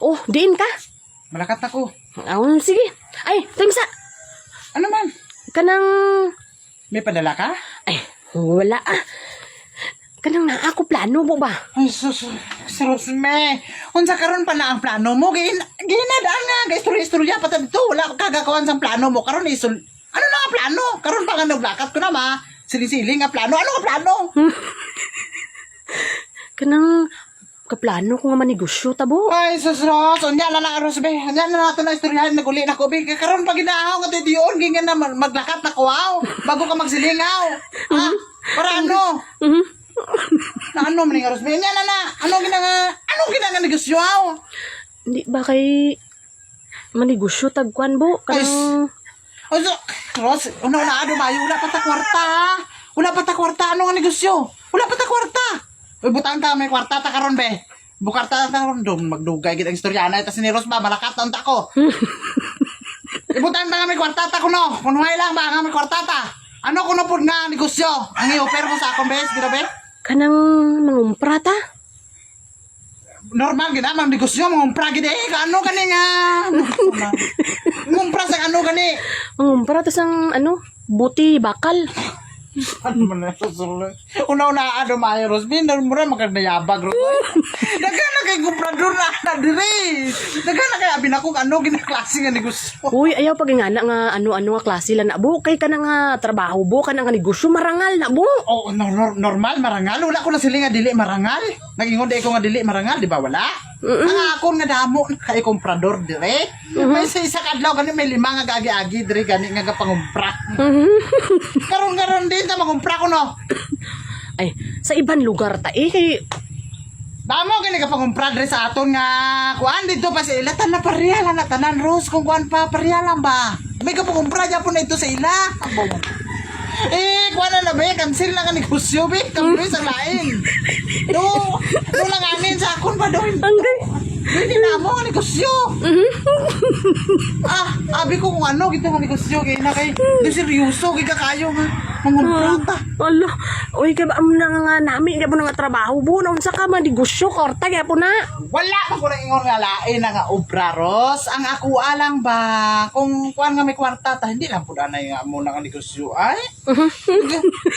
Oh, diin ka? Malakat ako. Sige. Ay, tingsa. Ano man? Kanang... May padala ka? Ay, wala ah. Kanang na ako plano mo ba? Ay, sus, me. Unsa karon pa na ang plano mo? Ginadaan nga, istorya pa dito. Wala kagakawan sa plano mo. Karon isul... Ano na nga plano? Karon pa nga naglakat ko na ma. Siling-siling nga plano. Ano nga plano? Kanang kaplano ko nga manegosyo tabo. Ay, sus, Ros. Unya na lang, Ros, be. Unya na natin na istoryahan. Naguli na ko, be. Karon pa ginahaw nga tayo diyon. Gingan na maglakat na kuwaw. Bago ka magsilingaw. Ha? Para ano? Na ano man nga, Ros, be? Unya na. Anong ginanga negosyo, aw? Hindi ba kay manegosyo tagkuan bo? Kanang... Oso, Ros, una dumayo, wala pa ta kwarta, ha? Wala pa ta kwarta, ano nga negosyo? Wala pa ta kwarta. Uy, butang ta, may kwarta ta karon be. Bukarta ta karon, doon magdugay kita ang istoryana, ito si ni Ros ba, malakat na unta ko. Ibutang ta nga may kwarta ta kuno, kunuhay lang ba nga may kwarta ta? Ano kuno po nga negosyo? Ang i-offer mo sa akong bes, grabe? Kanang mangumpra ta? Normal gina, mang negosyo, mangumpra gina eh, ano gani nga? Mangumpra sa ano gani? Mangumpra ta sang buti bakal. Ano man na susunod? Una-una mayo, Rosmin. Mura magkagayabag, Rosmin. Daga na kay kumprador na diri. Daga na kay abin ako ginaklase nga negosyo. Uy, ayaw pag nga nga ano nga klase lang na bu. Kay ka na nga trabaho bu, ka na nga negosyo marangal na bu. Oh, normal, marangal. Wala ko na sila nga dili marangal. Nag-ingon di ko nga dili marangal, di ba wala? Ang ako nga damo kay kumprador dire. May isa kadlaw gani may 5 nga gagi-agi dire gani nga pangumpra. Karon din ta magumpra ko no. Ay, sa ibang lugar ta kay Damo gani ka pangumpra dire sa aton nga kuan dito pa sa ila tanan pareha na tanan Rose kung kuan pa pareha lang ba. May ka pangumpra gyapon na ito sa ila. Kuan na ba cancel na ka negosyo be kamay sa lain. Do lang anin sa akon pa do. Hindi na mo nga negosyo. Abi ko kung ano kita nga negosyo kay na kay di seryoso kay kayo nga mangumpra ta. Ala, uy kay ba mo na nga nami gyapon nga trabaho bu na unsa ka man negosyo korta gyapon na. Wala pa ko na ingon nga lain na nga obra Ros. Ang ako alang ba kung kuan nga may kwarta ta hindi lang pud anay nga mo na nga negosyo ay.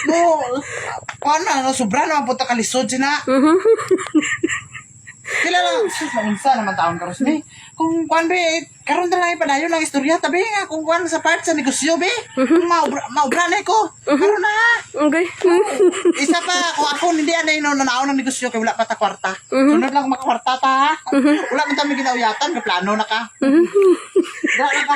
No, kuan na sobra naman po ta kalisod sina. Kilala, sus, maunsa naman taon ka, Rosmi. Kung kuan be, karon na lang ipadayon ng istorya, tabi nga, kung kuan sa part sa negosyo be, kung maubra na ko, karon na ha. Okay. Isa pa, kung ako hindi anay no nanaon ng negosyo, kay wala pa ta kwarta. Sunod lang makakwarta ta ha. Wala man tami ginauyatan, kaplano na ka. Wala na ka.